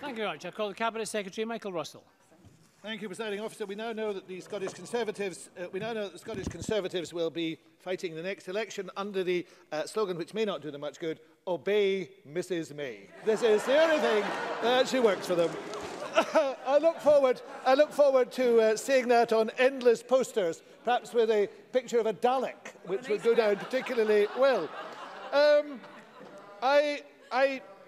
Thank you very much. I call the Cabinet Secretary, Michael Russell. Thank you, Presiding Officer. We now know that the Scottish Conservatives will be fighting the next election under the slogan, which may not do them much good: "Obey Mrs May." This is the only thing that actually works for them. I look forward to seeing that on endless posters, perhaps with a picture of a Dalek, which would go down particularly well. I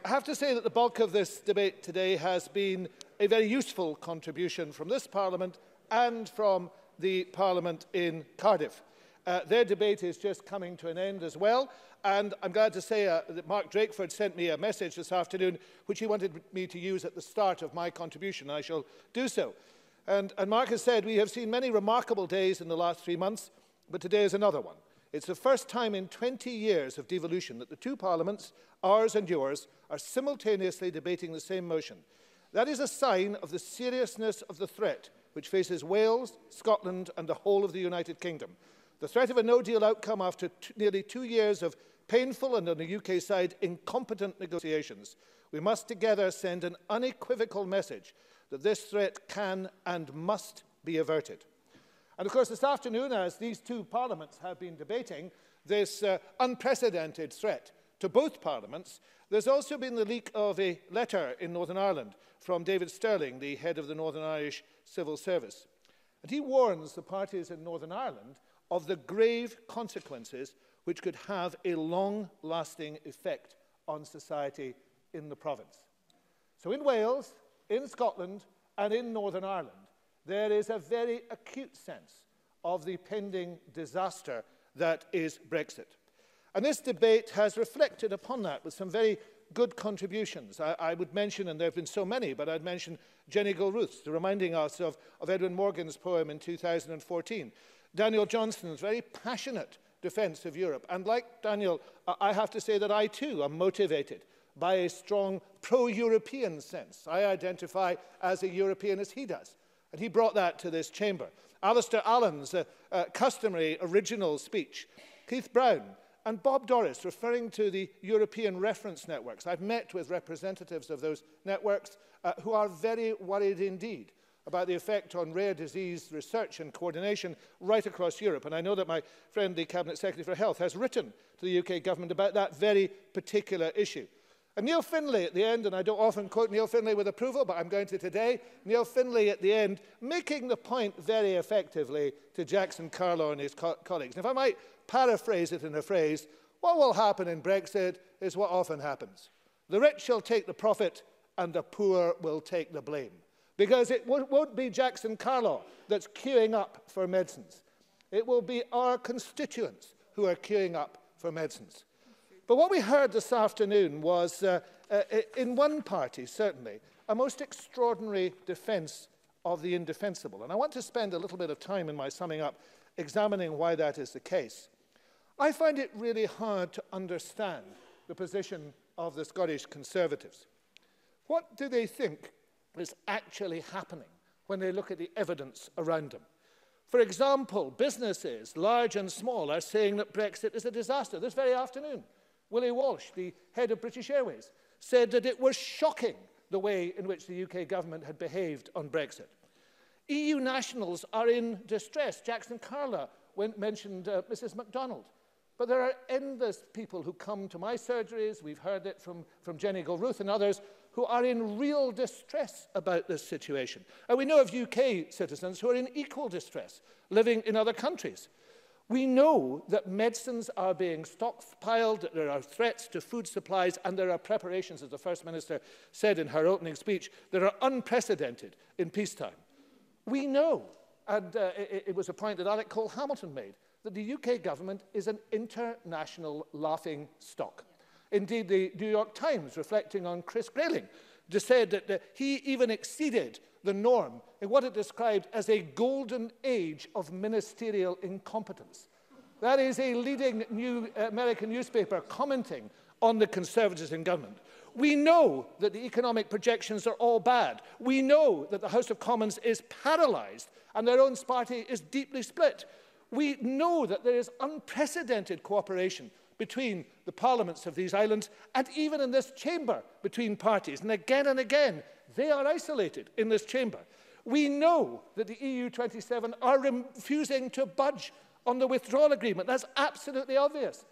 have to say that the bulk of this debate today has been a very useful contribution from this Parliament and from the Parliament in Cardiff. Their debate is just coming to an end as well, and I'm glad to say that Mark Drakeford sent me a message this afternoon which he wanted me to use at the start of my contribution. I shall do so. And Mark has said, "We have seen many remarkable days in the last 3 months, but today is another one. It's the first time in 20 years of devolution that the two parliaments, ours and yours, are simultaneously debating the same motion. That is a sign of the seriousness of the threat which faces Wales, Scotland and the whole of the United Kingdom. The threat of a no-deal outcome after nearly 2 years of painful and, on the UK side, incompetent negotiations. We must together send an unequivocal message that this threat can and must be averted." And of course, this afternoon, as these two parliaments have been debating this unprecedented threat to both parliaments, there's also been the leak of a letter in Northern Ireland from David Stirling, the head of the Northern Irish Civil Service. And he warns the parties in Northern Ireland of the grave consequences which could have a long-lasting effect on society in the province. So in Wales, in Scotland and in Northern Ireland, there is a very acute sense of the pending disaster that is Brexit. And this debate has reflected upon that with some very good contributions. I would mention, and there have been so many, but I'd mention Jenny Gilruth's, reminding us of Edwin Morgan's poem in 2014. Daniel Johnston's very passionate defence of Europe. And like Daniel, I have to say that I too am motivated by a strong pro-European sense. I identify as a European as he does. And he brought that to this chamber. Alistair Allen's customary original speech. Keith Brown and Bob Doris referring to the European reference networks. I've met with representatives of those networks who are very worried indeed about the effect on rare disease research and coordination right across Europe. And I know that my friend, the Cabinet Secretary for Health, has written to the UK government about that very particular issue. And Neil Findlay at the end, and I don't often quote Neil Findlay with approval, but I'm going to today, Neil Findlay at the end, making the point very effectively to Jackson Carlaw and his colleagues. And if I might paraphrase it in a phrase, what will happen in Brexit is what often happens. The rich shall take the profit and the poor will take the blame. Because it won't be Jackson Carlaw that's queuing up for medicines. It will be our constituents who are queuing up for medicines. But what we heard this afternoon was, in one party, certainly, a most extraordinary defence of the indefensible. And I want to spend a little bit of time in my summing up examining why that is the case. I find it really hard to understand the position of the Scottish Conservatives. What do they think is actually happening when they look at the evidence around them? For example, businesses, large and small, are saying that Brexit is a disaster. This very afternoon, Willie Walsh, the head of British Airways, said that it was shocking the way in which the UK government had behaved on Brexit. EU nationals are in distress. Jackson Carlaw mentioned Mrs MacDonald. But there are endless people who come to my surgeries, we've heard it from Jenny Gilruth and others, who are in real distress about this situation. And we know of UK citizens who are in equal distress, living in other countries. We know that medicines are being stockpiled, that there are threats to food supplies, and there are preparations, as the First Minister said in her opening speech, that are unprecedented in peacetime. We know, and it was a point that Alec Cole-Hamilton made, that the UK government is an international laughing stock. Indeed, the New York Times, reflecting on Chris Grayling, said that he even exceeded the norm in what it described as a golden age of ministerial incompetence. That is a leading American newspaper commenting on the Conservatives in government. We know that the economic projections are all bad. We know that the House of Commons is paralysed and their own party is deeply split. We know that there is unprecedented cooperation between the parliaments of these islands, and even in this chamber between parties. And again, they are isolated in this chamber. We know that the EU27 are refusing to budge on the withdrawal agreement. That's absolutely obvious.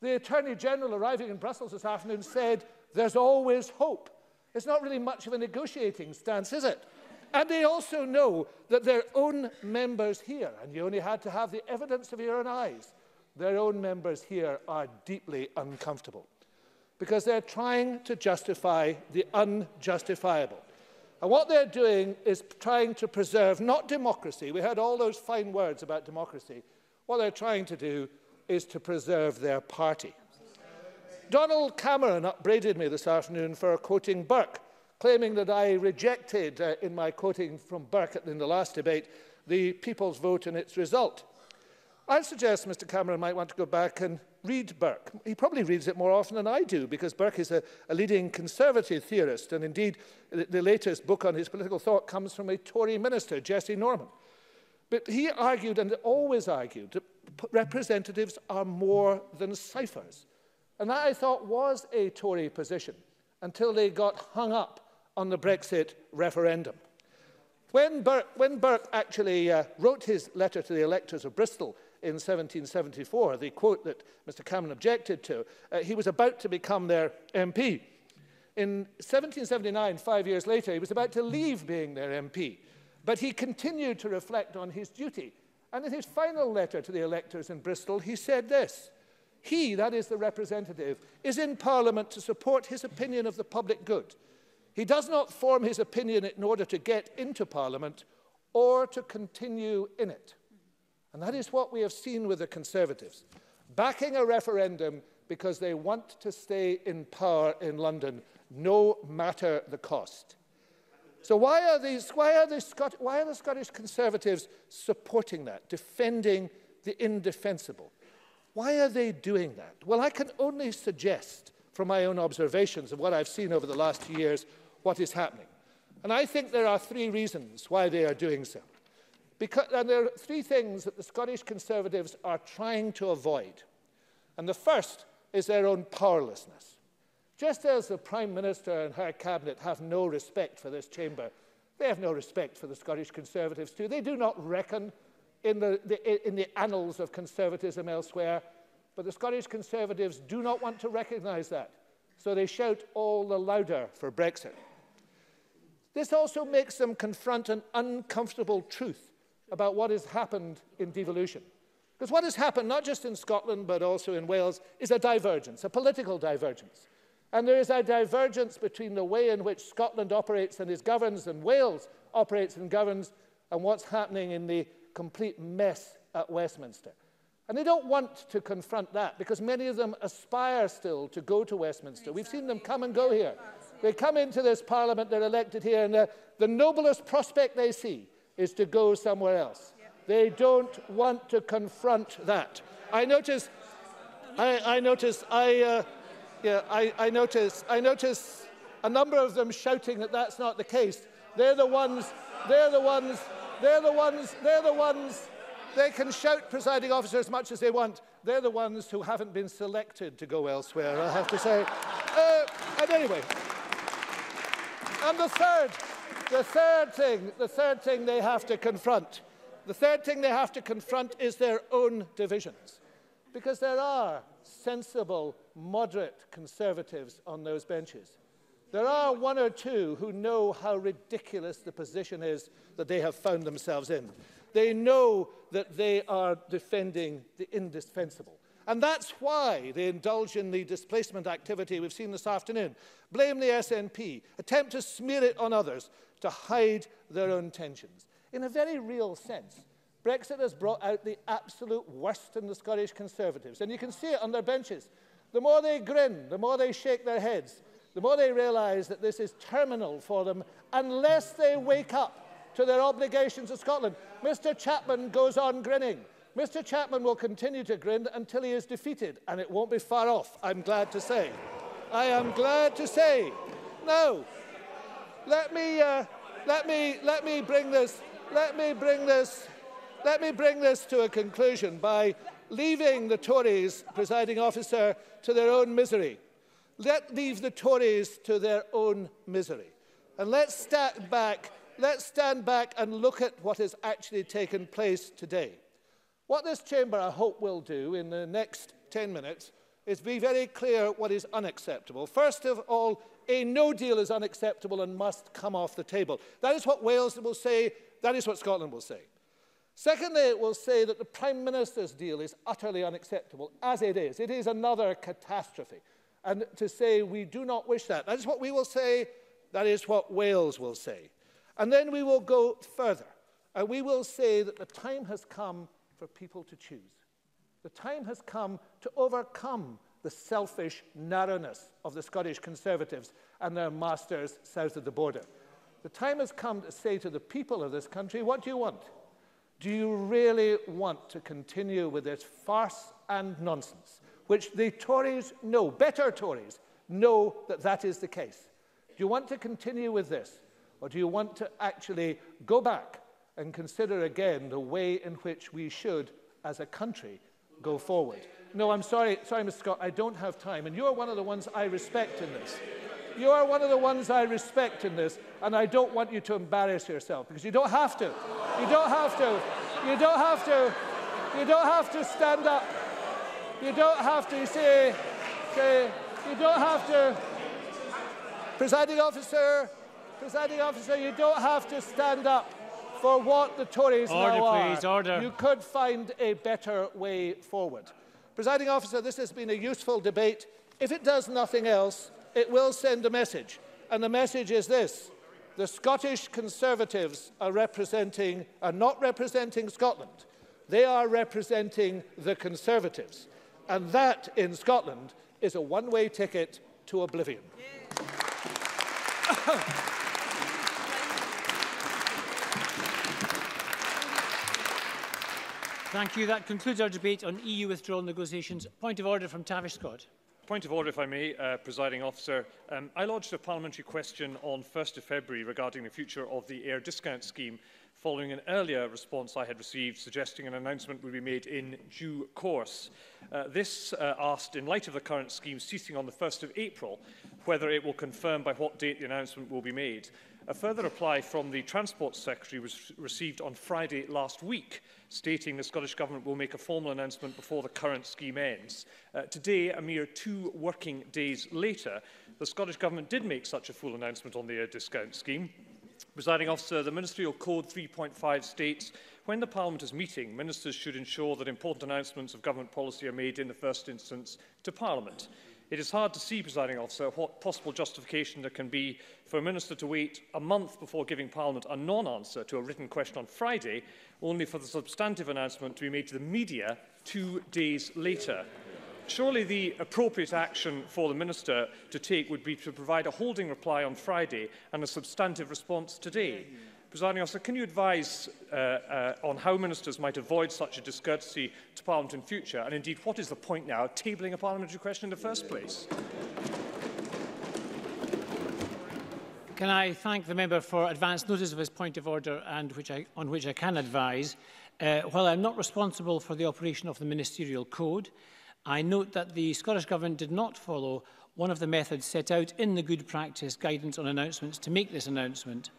The Attorney General arriving in Brussels this afternoon said there's always hope. It's not really much of a negotiating stance, is it? And they also know that their own members here, and you only had to have the evidence of your own eyes, their own members here are deeply uncomfortable because they're trying to justify the unjustifiable. And what they're doing is trying to preserve, not democracy. We heard all those fine words about democracy. What they're trying to do is to preserve their party. Donald Cameron upbraided me this afternoon for quoting Burke, claiming that I rejected, in my quoting from Burke in the last debate, the people's vote and its result. I suggest Mr Cameron might want to go back and read Burke. He probably reads it more often than I do, because Burke is a leading Conservative theorist, and indeed the latest book on his political thought comes from a Tory minister, Jesse Norman. But he argued, and always argued, that representatives are more than ciphers. And that, I thought, was a Tory position until they got hung up on the Brexit referendum. When Burke actually wrote his letter to the electors of Bristol in 1774, the quote that Mr Cameron objected to, he was about to become their MP. In 1779, 5 years later, he was about to leave being their MP, but he continued to reflect on his duty. And in his final letter to the electors in Bristol, he said this: he, that is the representative, is in Parliament to support his opinion of the public good. He does not form his opinion in order to get into Parliament or to continue in it. And that is what we have seen with the Conservatives, backing a referendum because they want to stay in power in London, no matter the cost. So why are the Scottish Conservatives supporting that, defending the indefensible? Why are they doing that? Well, I can only suggest, from my own observations of what I've seen over the last 2 years, what is happening. And I think there are 3 reasons why they are doing so. And there are 3 things that the Scottish Conservatives are trying to avoid. And the first is their own powerlessness. Just as the Prime Minister and her Cabinet have no respect for this chamber, they have no respect for the Scottish Conservatives too. They do not reckon in the annals of conservatism elsewhere, but the Scottish Conservatives do not want to recognise that, so they shout all the louder for Brexit. This also makes them confront an uncomfortable truth about what has happened in devolution. Because what has happened, not just in Scotland but also in Wales, is a divergence, a political divergence. And there is a divergence between the way in which Scotland operates and is governed and Wales operates and governs and what's happening in the complete mess at Westminster. And they don't want to confront that because many of them aspire still to go to Westminster. We've seen them come and go here. They come into this Parliament, they're elected here, and the noblest prospect they see is to go somewhere else. They don't want to confront that. I notice a number of them shouting that that's not the case. They're the ones, they can shout, presiding officer, as much as they want. They're the ones who haven't been selected to go elsewhere, I have to say. And anyway, and the third thing they have to confront, is their own divisions. Because there are sensible, moderate Conservatives on those benches. There are 1 or 2 who know how ridiculous the position is that they have found themselves in. They know that they are defending the indefensible. And that's why they indulge in the displacement activity we've seen this afternoon. Blame the SNP, attempt to smear it on others to hide their own tensions. In a very real sense, Brexit has brought out the absolute worst in the Scottish Conservatives. And you can see it on their benches. The more they grin, the more they shake their heads, the more they realise that this is terminal for them unless they wake up to their obligations to Scotland. Mr Chapman goes on grinning. Mr Chapman will continue to grin until he is defeated, and it won't be far off, I'm glad to say. I am glad to say. Now, let me bring this to a conclusion by leaving the Tories, presiding officer, to their own misery. Let's leave the Tories to their own misery. And let's stand back and look at what has actually taken place today. What this chamber, I hope, will do in the next 10 minutes is be very clear what is unacceptable. First of all, a no deal is unacceptable and must come off the table. That is what Wales will say. That is what Scotland will say. Secondly, it will say that the Prime Minister's deal is utterly unacceptable, as it is. It is another catastrophe. And to say we do not wish that, that is what we will say, that is what Wales will say. And then we will go further, and we will say that the time has come for people to choose. The time has come to overcome the selfish narrowness of the Scottish Conservatives and their masters south of the border. The time has come to say to the people of this country, what do you want? Do you really want to continue with this farce and nonsense, which the Tories know, better Tories, know that that is the case? Do you want to continue with this? Or do you want to actually go back and consider again the way in which we should, as a country, go forward? No, I'm sorry, Mr. Scott, I don't have time. And you're one of the ones I respect in this. You are one of the ones I respect in this, and I don't want you to embarrass yourself, because you don't have to. You don't have to. You don't have to. You don't have to stand up. You don't have to say you don't have to. Presiding officer, you don't have to stand up for what the Tories now are. Please, order. You could find a better way forward. Presiding officer, this has been a useful debate. If it does nothing else, it will send a message. And the message is this: the Scottish Conservatives are not representing Scotland. They are representing the Conservatives. And that, in Scotland, is a one-way ticket to oblivion. Thank you. That concludes our debate on EU withdrawal negotiations. Point of order from Tavish Scott. Point of order, if I may, Presiding Officer. I lodged a parliamentary question on 1st of February regarding the future of the air discount scheme, following an earlier response I had received suggesting an announcement would be made in due course. This asked, in light of the current scheme ceasing on the 1st of April, whether it will confirm by what date the announcement will be made. A further reply from the Transport Secretary was received on Friday last week, stating the Scottish Government will make a formal announcement before the current scheme ends. Today, a mere 2 working days later, the Scottish Government did make such a full announcement on the air discount scheme. Presiding Officer, the Ministerial Code 3.5 states, when the Parliament is meeting, ministers should ensure that important announcements of government policy are made in the first instance to Parliament. It is hard to see, Presiding Officer, what possible justification there can be for a minister to wait a month before giving Parliament a non-answer to a written question on Friday, only for the substantive announcement to be made to the media 2 days later. Surely the appropriate action for the Minister to take would be to provide a holding reply on Friday and a substantive response today. Presiding Officer, can you advise on how ministers might avoid such a discourtesy to Parliament in future? And indeed, what is the point now of tabling a parliamentary question in the first place? Can I thank the member for advance notice of his point of order and on which I can advise. While I am not responsible for the operation of the Ministerial Code, I note that the Scottish Government did not follow one of the methods set out in the Good Practice Guidance on Announcements to make this announcement.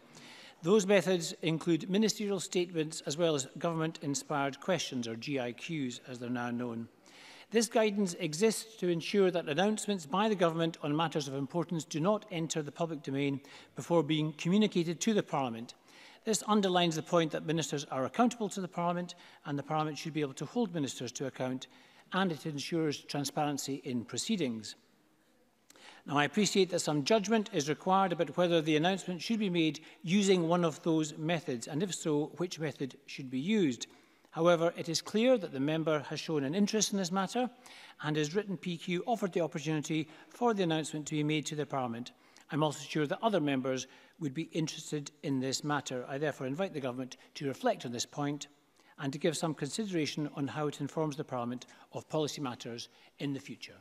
Those methods include ministerial statements as well as government-inspired questions, or GIQs as they're now known. This guidance exists to ensure that announcements by the Government on matters of importance do not enter the public domain before being communicated to the Parliament. This underlines the point that ministers are accountable to the Parliament, and the Parliament should be able to hold ministers to account, and it ensures transparency in proceedings. Now, I appreciate that some judgment is required about whether the announcement should be made using one of those methods, and if so, which method should be used. However, it is clear that the member has shown an interest in this matter, and his written PQ offered the opportunity for the announcement to be made to the Parliament. I'm also sure that other members would be interested in this matter. I therefore invite the Government to reflect on this point and to give some consideration on how it informs the Parliament of policy matters in the future.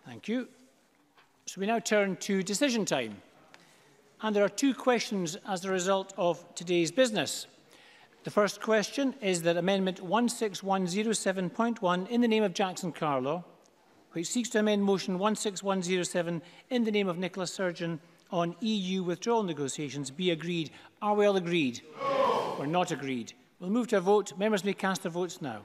Thank you. So we now turn to decision time. And there are 2 questions as a result of today's business. The first question is that Amendment 16107.1 in the name of Jackson Carlaw, which seeks to amend motion 16107 in the name of Nicola Sturgeon on EU withdrawal negotiations be agreed. Are we all agreed? No. We're not agreed. We'll move to a vote. Members may cast their votes now.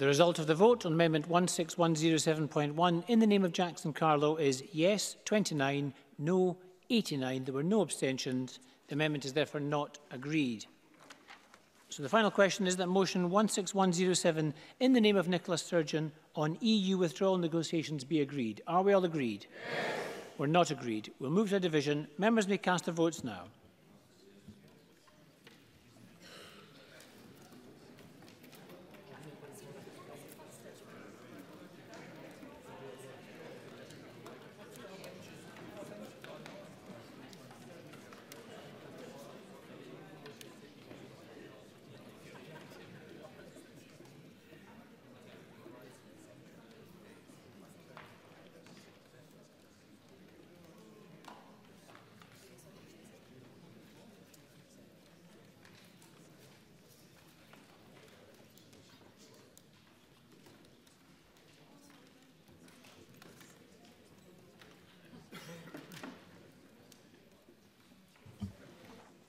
The result of the vote on Amendment 16107.1 in the name of Jackson Carlaw is yes 29, no 89. There were no abstentions. The amendment is therefore not agreed. So the final question is that motion 16107 in the name of Nicola Sturgeon on EU withdrawal negotiations be agreed. Are we all agreed? Yes. We're not agreed. We'll move to a division. Members may cast their votes now.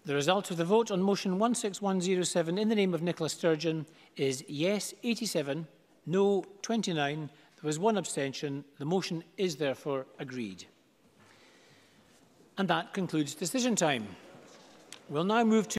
The result of the vote on motion 16107 in the name of Nicola Sturgeon is yes 87, no 29. There was one abstention. The motion is therefore agreed. And that concludes decision time. We'll now move to